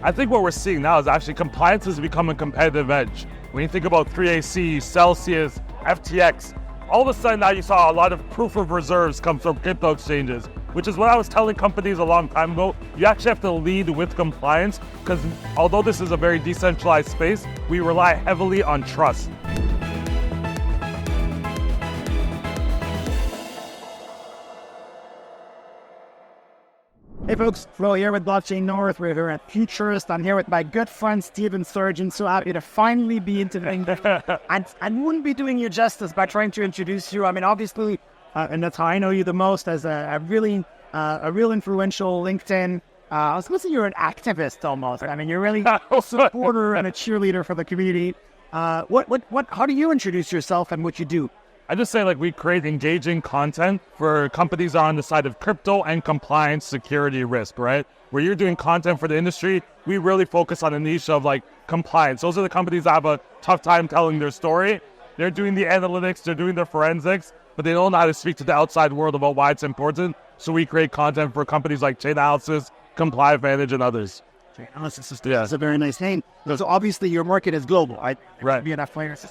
I think what we're seeing now is actually compliance has become a competitive edge. When you think about 3AC, Celsius, FTX, all of a sudden now you saw a lot of proof of reserves come from crypto exchanges, which is what I was telling companies a long time ago. You actually have to lead with compliance because although this is a very decentralized space, we rely heavily on trust. Hey folks, Flo here with Blockchain North. We're here at Futurist. I'm here with my good friend Stephen Sargeant. So happy to finally be interviewing you. and wouldn't be doing you justice by trying to introduce you. I mean, obviously, and that's how I know you the most, as a real influential LinkedIn. I was going to say you're an activist almost. I mean, you're really a supporter and a cheerleader for the community. How do you introduce yourself and what you do? I just say we create engaging content for companies on the side of crypto and compliance, security, risk, right? Where you're doing content for the industry, we really focus on a niche of compliance. Those are the companies that have a tough time telling their story. They're doing the analytics, they're doing the forensics, but they don't know how to speak to the outside world about why it's important. So we create content for companies like Chainalysis, ComplyAdvantage, and others. Chainalysis is a very nice name. So obviously your market is global, right? Right. Be enough players.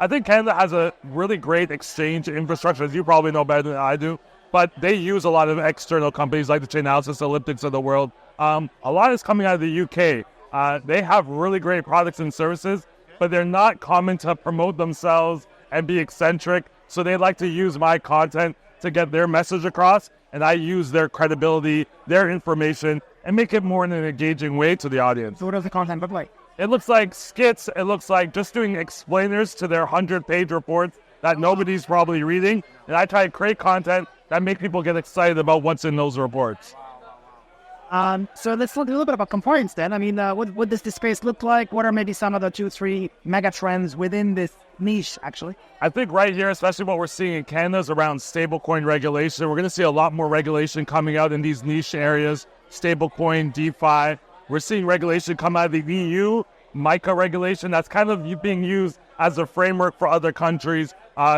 I think Canada has a really great exchange infrastructure, as you probably know better than I do, but they use a lot of external companies like the Chainalysis, Elliptics of the world. A lot is coming out of the UK. They have really great products and services, but they're not common to promote themselves and be eccentric, so they like to use my content to get their message across, and I use their credibility, their information, and make it more in an engaging way to the audience. So what does the content look like? It looks like skits. It looks like just doing explainers to their 100-page reports that nobody's probably reading. And I try to create content that make people get excited about what's in those reports. So let's talk a little bit about compliance then. I mean, what does this space look like? What are maybe some of the 2-3 mega trends within this niche, actually? I think right here, especially what we're seeing in Canada, is around stablecoin regulation. We're going to see a lot more regulation coming out in these niche areas, stablecoin, DeFi. We're seeing regulation come out of the EU, MiCA regulation. That's kind of being used as a framework for other countries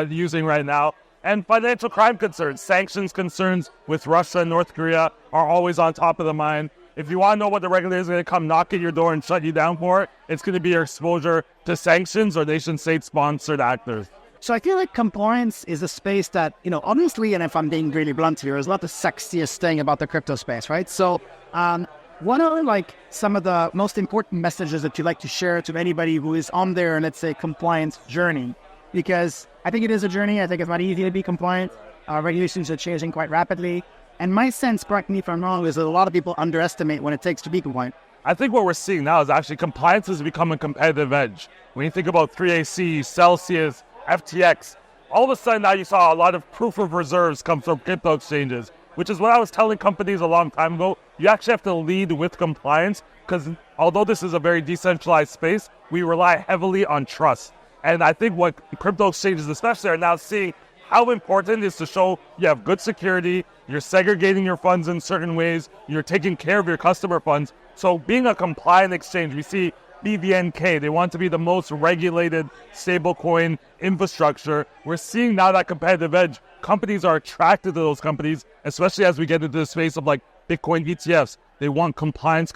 using right now. And financial crime concerns, sanctions concerns with Russia and North Korea are always on top of the mind. If you want to know what the regulator is going to come knock at your door and shut you down for, it's going to be your exposure to sanctions or nation-state-sponsored actors. So I feel like compliance is a space that, honestly, and if I'm being really blunt here, is not the sexiest thing about the crypto space, right? So, what are some of the most important messages that you'd like to share to anybody who is on their, let's say, compliance journey? Because I think it is a journey. I think it's not easy to be compliant. Regulations are changing quite rapidly. And my sense, correct me if I'm wrong, is that a lot of people underestimate what it takes to be compliant. I think what we're seeing now is actually compliance has become a competitive edge. When you think about 3AC, Celsius, FTX, all of a sudden now you saw a lot of proof of reserves come from crypto exchanges, which is what I was telling companies a long time ago. You actually have to lead with compliance because although this is a very decentralized space, we rely heavily on trust. And I think what crypto exchanges especially are now seeing how important it is to show you have good security, you're segregating your funds in certain ways, you're taking care of your customer funds. So being a compliant exchange, we see BVNK, they want to be the most regulated stablecoin infrastructure. We're seeing now that competitive edge. Companies are attracted to those companies, especially as we get into the space of Bitcoin ETFs. They want compliance.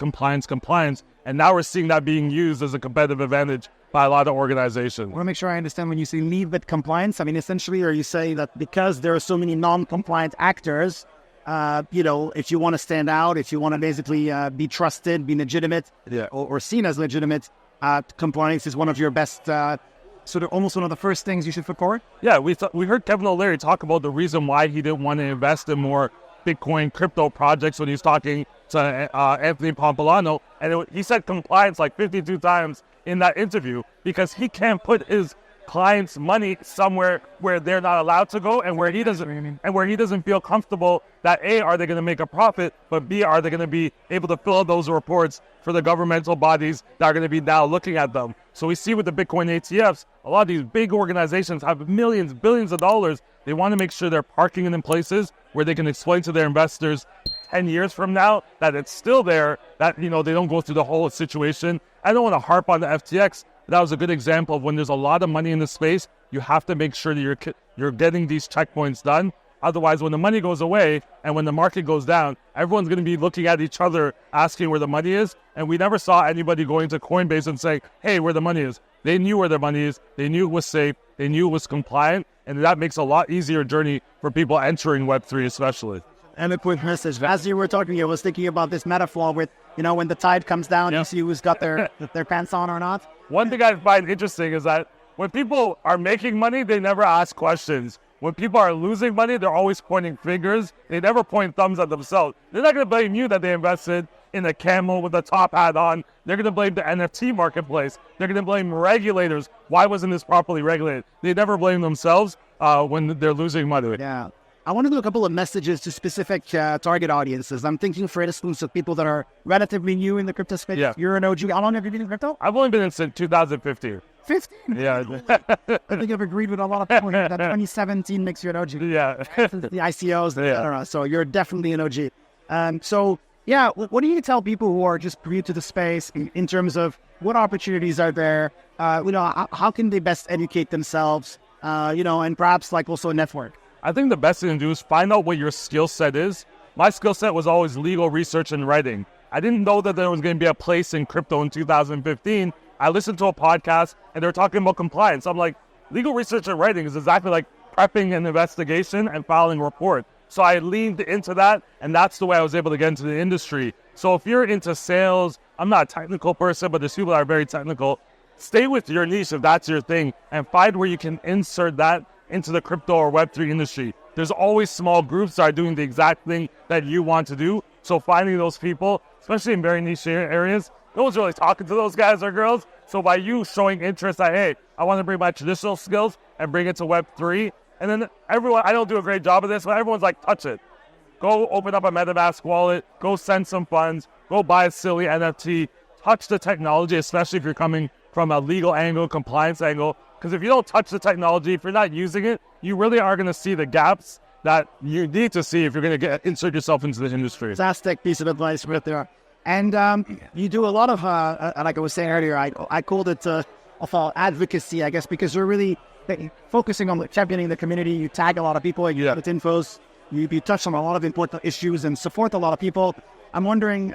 And now we're seeing that being used as a competitive advantage by a lot of organizations. I want to make sure I understand when you say lead with compliance. I mean, essentially, are you saying that because there are so many non-compliant actors, if you want to stand out, if you want to basically be trusted, be legitimate, or seen as legitimate, compliance is one of your best, sort of almost one of the first things you should put forward? Yeah, we heard Kevin O'Leary talk about the reason why he didn't want to invest in more Bitcoin crypto projects when he was talking to Anthony Pompilano, and he said compliance 52 times in that interview because he can't put his clients' money somewhere where they're not allowed to go, and where he doesn't feel comfortable that A, are they going to make a profit, but B, are they going to be able to fill out those reports for the governmental bodies that are going to be now looking at them. So we see with the Bitcoin ETFs, a lot of these big organizations have millions, billions of dollars. They want to make sure they're parking it in places where they can explain to their investors 10 years from now that it's still there, that they don't go through the whole situation. I don't want to harp on the FTX. That was a good example of when there's a lot of money in the space, you have to make sure that you're getting these checkpoints done. Otherwise, when the money goes away and when the market goes down, everyone's going to be looking at each other, asking where the money is. And we never saw anybody going to Coinbase and saying, hey, where the money is. They knew where their money is. They knew it was safe. They knew it was compliant. And that makes a lot easier journey for people entering Web3 especially. And a quick message. As you were talking, I was thinking about this metaphor with, when the tide comes down, you see who's got their pants on or not. One thing I find interesting is that when people are making money, they never ask questions. When people are losing money, they're always pointing fingers. They never point thumbs at themselves. They're not going to blame you that they invested in a camel with a top hat on. They're going to blame the NFT marketplace. They're going to blame regulators. Why wasn't this properly regulated? They never blame themselves when they're losing money. Yeah. I want to do a couple of messages to specific target audiences. I'm thinking, for instance, of people that are relatively new in the crypto space. Yeah. You're an OG. How long have you been in crypto? I've only been in since 2015. 15? Yeah. I think I've agreed with a lot of people here that 2017 makes you an OG. Yeah. The ICOs, etc. So you're definitely an OG. What do you tell people who are just new to the space in terms of what opportunities are there? How can they best educate themselves? And perhaps also network. I think the best thing to do is find out what your skill set is. My skill set was always legal research and writing. I didn't know that there was going to be a place in crypto in 2015. I listened to a podcast and they were talking about compliance. I'm like, legal research and writing is exactly like prepping an investigation and filing a report. So I leaned into that, and that's the way I was able to get into the industry. So if you're into sales, I'm not a technical person, but there's people that are very technical. Stay with your niche if that's your thing, and find where you can insert that into the crypto or Web3 industry. There's always small groups that are doing the exact thing that you want to do. So finding those people, especially in very niche areas, no one's really talking to those guys or girls. So by you showing interest that, hey, I want to bring my traditional skills and bring it to Web3, and then everyone, I don't do a great job of this, but everyone's like, touch it. Go open up a MetaMask wallet, go send some funds, go buy a silly NFT, touch the technology, especially if you're coming from a legal angle, compliance angle. Because if you don't touch the technology, if you're not using it, you really are going to see the gaps that you need to see if you're going to insert yourself into this industry. Fantastic piece of advice right there. And you do a lot of, like I was saying earlier, I called it advocacy, I guess, because you're really focusing on championing the community. You tag a lot of people, you with infos, you touch on a lot of important issues and support a lot of people. I'm wondering,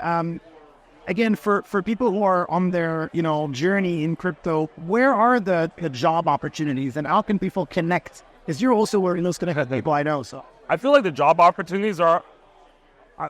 again, for people who are on their journey in crypto, where are the job opportunities and how can people connect? Because you're also one of those connected people I know. So I feel like the job opportunities are,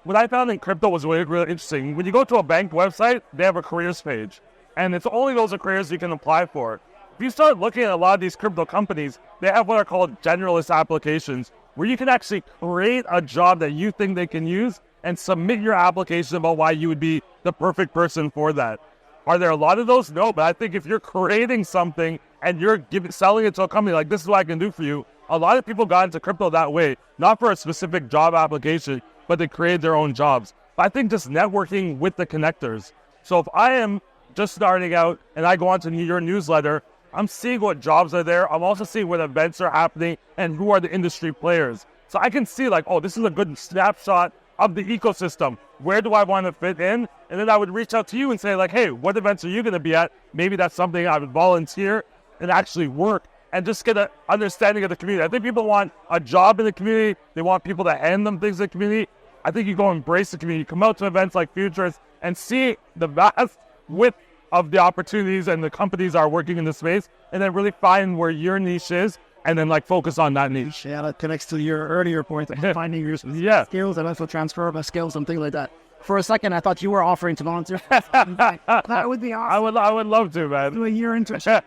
what I found in crypto was really, really interesting. When you go to a bank website, they have a careers page, and it's only those careers you can apply for. If you start looking at a lot of these crypto companies, they have what are called generalist applications, where you can actually create a job that you think they can use and submit your application about why you would be the perfect person for that. Are there a lot of those? No, but I think if you're creating something and you're selling it to a company like, this is what I can do for you, a lot of people got into crypto that way, not for a specific job application, but they create their own jobs. But I think just networking with the connectors. So if I am just starting out and I go onto your newsletter, I'm seeing what jobs are there. I'm also seeing what events are happening and who are the industry players. So I can see this is a good snapshot of the ecosystem. Where do I want to fit in? And then I would reach out to you and say hey, what events are you going to be at? Maybe that's something I would volunteer and actually work and just get an understanding of the community. I think people want a job in the community. They want people to hand them things in the community. I think you go embrace the community, come out to events like Futures and see the vast width of the opportunities and the companies that are working in the space, and then really find where your niche is and then focus on that niche. Yeah, that connects to your earlier point of finding your skills and also transferable skills and things like that. For a second, I thought you were offering to volunteer. That would be awesome. I would love to, man. Do a year internship.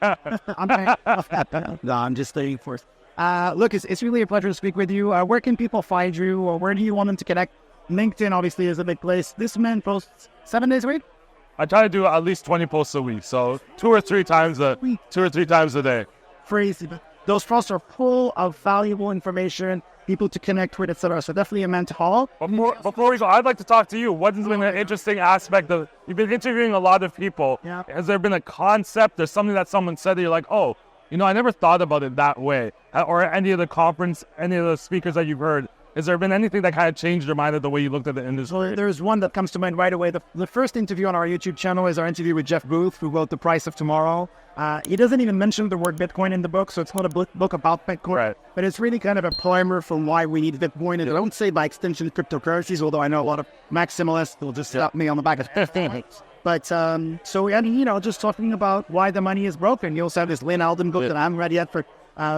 No, I'm just staying for it. Look, it's really a pleasure to speak with you. Where can people find you, or where do you want them to connect? LinkedIn, obviously, is a big place. This man posts 7 days a week? I try to do at least 20 posts a week, so 2 or 3 times a day. Crazy, but those posts are full of valuable information, people to connect with, etc. So definitely a mental hall. Before we go, I'd like to talk to you. What has been an interesting aspect of, you've been interviewing a lot of people. Yeah. Has there been a concept or something that someone said that you're like, oh, I never thought about it that way? Or any of the conference, any of the speakers that you've heard, Has there been anything that kind of changed your mind of the way you looked at the industry? So there's one that comes to mind right away. The first interview on our YouTube channel is our interview with Jeff Booth, who wrote The Price of Tomorrow. He doesn't even mention the word Bitcoin in the book, so it's not a book about Bitcoin. Right. But it's really kind of a primer for why we need Bitcoin. And I don't say by extension cryptocurrencies, although I know a lot of maximalists will just slap me on the back of things. But so, and, just talking about why the money is broken. You also have this Lynn Alden book that I haven't read yet for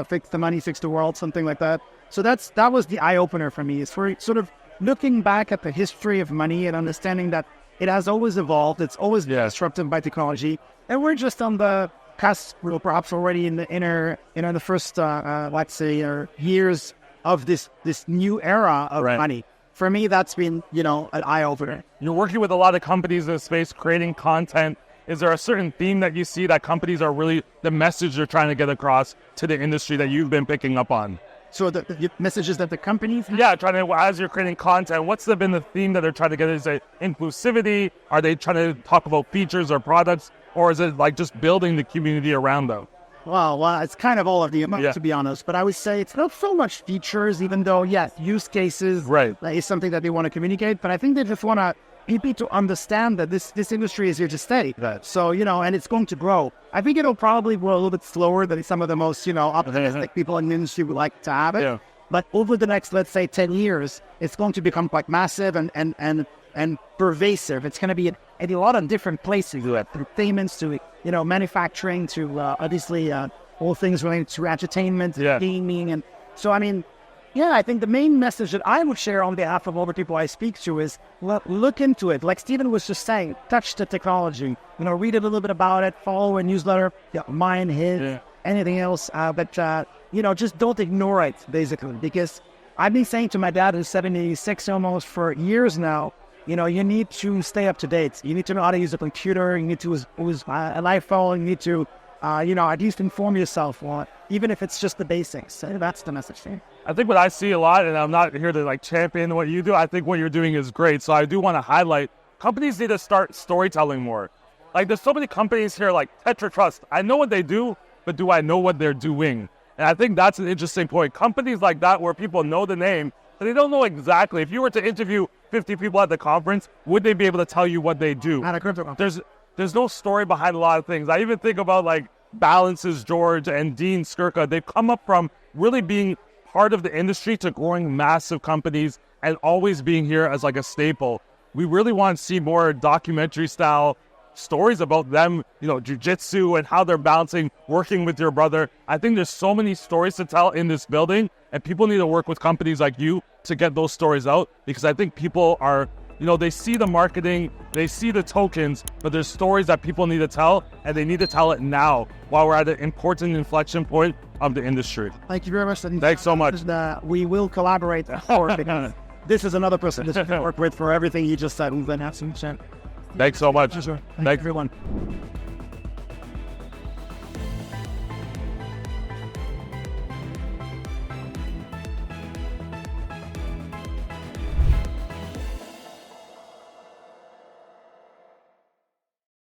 Fix the Money, Fix the World, something like that. So that was the eye-opener for me, is for sort of looking back at the history of money and understanding that it has always evolved. It's always been disrupted by technology. And we're just on the cusp, perhaps already in the first, let's say, years of this new era of money. For me, that's been, an eye-opener. You're working with a lot of companies in the space, creating content. Is there a certain theme that you see that companies are really, the message they're trying to get across to the industry that you've been picking up on? So the messages that the companies... Yeah, as you're creating content, what's been the theme that they're trying to get? Is it inclusivity? Are they trying to talk about features or products? Or is it like just building the community around them? Well, it's kind of all of the above, to be honest. But I would say it's not so much features, even though, yes, use cases is something that they want to communicate. But I think they just want people to understand that this industry is here to stay. Right. So, and it's going to grow. I think it'll probably grow a little bit slower than some of the most, optimistic people in the industry would like to have it. Yeah. But over the next, let's say, 10 years, it's going to become quite massive and pervasive. It's going to be in a lot of different places, from payments to, manufacturing to, obviously, all things related to entertainment, gaming. And so, I think the main message that I would share on behalf of all the people I speak to is look into it. Like Stephen was just saying, touch the technology, read a little bit about it, follow a newsletter, mine, his, anything else. But just don't ignore it, basically, because I've been saying to my dad, who's 76 almost for years now, you need to stay up to date. You need to know how to use a computer. You need to use an iPhone. You need to, at least inform yourself on, even if it's just the basics. So that's the message there. I think what I see a lot, and I'm not here to champion what you do, I think what you're doing is great. So I do want to highlight, companies need to start storytelling more. There's so many companies here like Tetra Trust. I know what they do, but do I know what they're doing? And I think that's an interesting point. Companies like that where people know the name, but they don't know exactly. If you were to interview 50 people at the conference, would they be able to tell you what they do? At a crypto conference. There's no story behind a lot of things. I even think about Balances George and Dean Skirka. They've come up from really being part of the industry to growing massive companies and always being here as a staple. We really want to see more documentary style stories about them, jiu-jitsu and how they're balancing working with your brother. I think there's so many stories to tell in this building, and people need to work with companies like you to get those stories out, because I think people are, they see the marketing, they see the tokens, but there's stories that people need to tell, and they need to tell it now while we're at an important inflection point of the industry. Thank you very much. Thanks so much. We will collaborate because this is another person that you can work with for everything you just said. We've been absolutely. Thanks so much. Thank you, everyone.